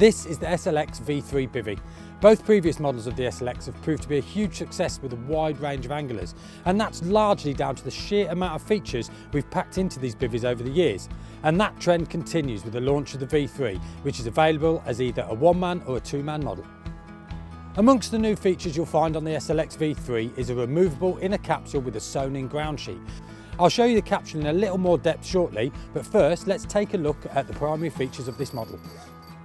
This is the SLX V3 Bivvy. Both previous models of the SLX have proved to be a huge success with a wide range of anglers, and that's largely down to the sheer amount of features we've packed into these bivvies over the years. And that trend continues with the launch of the V3, which is available as either a one-man or a two-man model. Amongst the new features you'll find on the SLX V3 is a removable inner capsule with a sewn-in ground sheet. I'll show you the capsule in a little more depth shortly, but first let's take a look at the primary features of this model.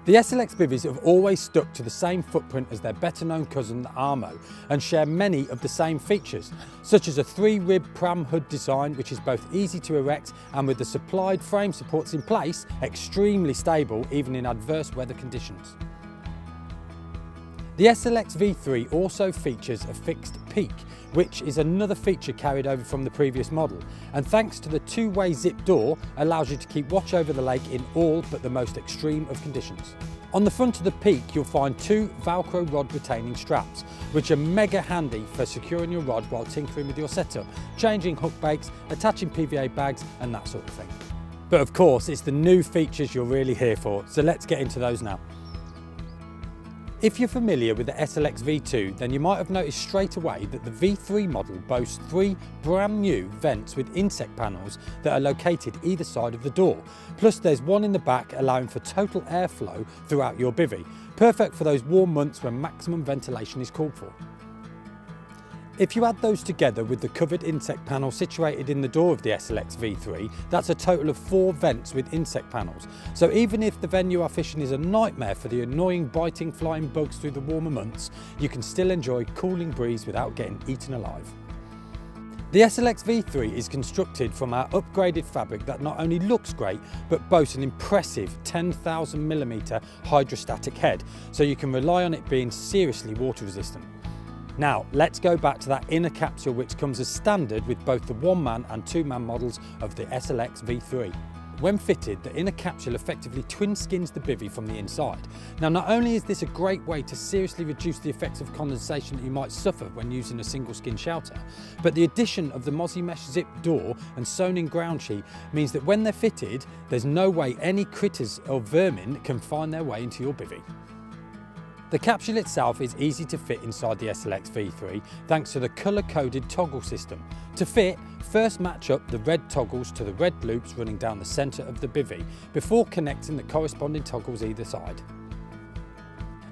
The SLX bivvies have always stuck to the same footprint as their better known cousin the Armo and share many of the same features, such as a 3-rib pram hood design which is both easy to erect and, with the supplied frame supports in place, extremely stable even in adverse weather conditions. The SLX V3 also features a fixed peak, which is another feature carried over from the previous model, and thanks to the two-way zip door allows you to keep watch over the lake in all but the most extreme of conditions. On the front of the peak you'll find two Velcro rod retaining straps, which are mega handy for securing your rod while tinkering with your setup, changing hook bakes, attaching PVA bags and that sort of thing. But of course it's the new features you're really here for, so let's get into those now. If you're familiar with the SLX V2, then you might have noticed straight away that the V3 model boasts 3 brand new vents with insect panels that are located either side of the door. Plus there's one in the back allowing for total airflow throughout your bivvy, perfect for those warm months when maximum ventilation is called for. If you add those together with the covered insect panel situated in the door of the SLX V3, that's a total of 4 vents with insect panels. So even if the venue you are fishing is a nightmare for the annoying biting flying bugs through the warmer months, you can still enjoy cooling breeze without getting eaten alive. The SLX V3 is constructed from our upgraded fabric that not only looks great, but boasts an impressive 10,000mm hydrostatic head, so you can rely on it being seriously water resistant. Now, let's go back to that inner capsule which comes as standard with both the one-man and two-man models of the SLX V3. When fitted, the inner capsule effectively twin skins the bivvy from the inside. Now, not only is this a great way to seriously reduce the effects of condensation that you might suffer when using a single skin shelter, but the addition of the Mozzie Mesh zip door and sewn-in ground sheet means that when they're fitted, there's no way any critters or vermin can find their way into your bivvy. The capsule itself is easy to fit inside the SLX V3 thanks to the colour-coded toggle system. To fit, first match up the red toggles to the red loops running down the centre of the bivvy before connecting the corresponding toggles either side.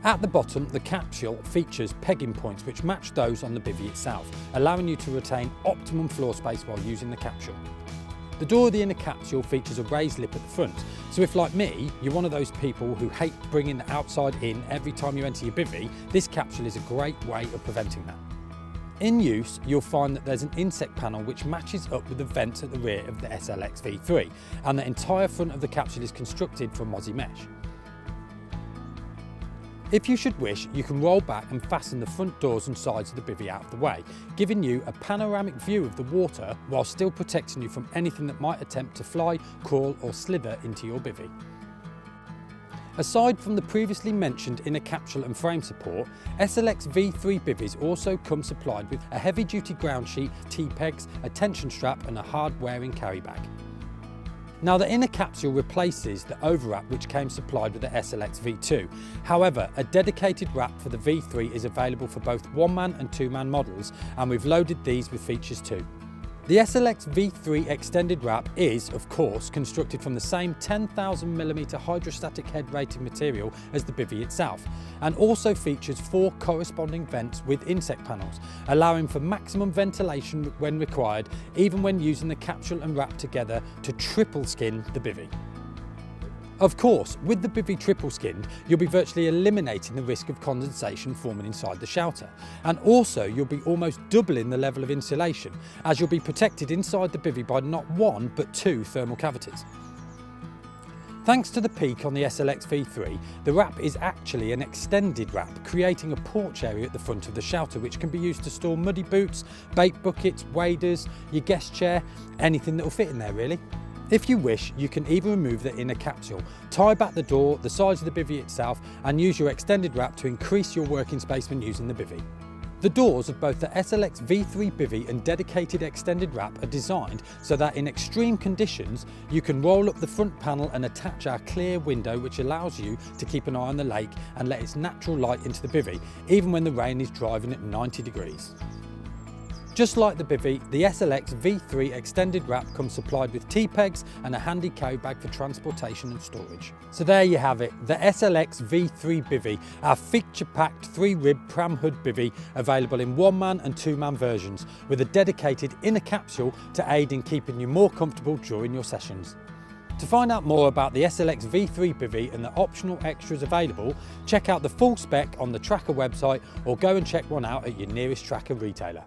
At the bottom, the capsule features pegging points which match those on the bivvy itself, allowing you to retain optimum floor space while using the capsule. The door of the inner capsule features a raised lip at the front, so if, like me, you're one of those people who hate bringing the outside in every time you enter your bivvy, this capsule is a great way of preventing that. In use, you'll find that there's an insect panel which matches up with the vents at the rear of the SLX V3, and the entire front of the capsule is constructed from Mozzie Mesh. If you should wish, you can roll back and fasten the front doors and sides of the bivvy out of the way, giving you a panoramic view of the water while still protecting you from anything that might attempt to fly, crawl or slither into your bivvy. Aside from the previously mentioned inner capsule and frame support, SLX V3 bivvies also come supplied with a heavy-duty ground sheet, T-pegs, a tension strap and a hard-wearing carry bag. Now, the inner capsule replaces the overwrap which came supplied with the SLX V2. However, a dedicated wrap for the V3 is available for both one-man and two-man models, and we've loaded these with features too. The SLX V3 extended wrap is, of course, constructed from the same 10,000mm hydrostatic head rated material as the bivvy itself, and also features 4 corresponding vents with insect panels, allowing for maximum ventilation when required, even when using the capsule and wrap together to triple skin the bivvy. Of course, with the bivvy triple skinned, you'll be virtually eliminating the risk of condensation forming inside the shelter. And also, you'll be almost doubling the level of insulation, as you'll be protected inside the bivvy by not 1 but 2 thermal cavities. Thanks to the peak on the SLX V3, the wrap is actually an extended wrap, creating a porch area at the front of the shelter which can be used to store muddy boots, bait buckets, waders, your guest chair, anything that will fit in there really. If you wish, you can even remove the inner capsule, tie back the door, the sides of the bivvy itself and use your extended wrap to increase your working space when using the bivvy. The doors of both the SLX V3 Bivvy and dedicated extended wrap are designed so that in extreme conditions you can roll up the front panel and attach our clear window, which allows you to keep an eye on the lake and let its natural light into the bivvy, even when the rain is driving at 90 degrees. Just like the Bivvy, the SLX V3 extended wrap comes supplied with T-pegs and a handy carry bag for transportation and storage. So there you have it, the SLX V3 Bivvy, our feature-packed 3-rib pram hood bivvy, available in 1-man and 2-man versions, with a dedicated inner capsule to aid in keeping you more comfortable during your sessions. To find out more about the SLX V3 Bivvy and the optional extras available, check out the full spec on the Tracker website or go and check one out at your nearest Tracker retailer.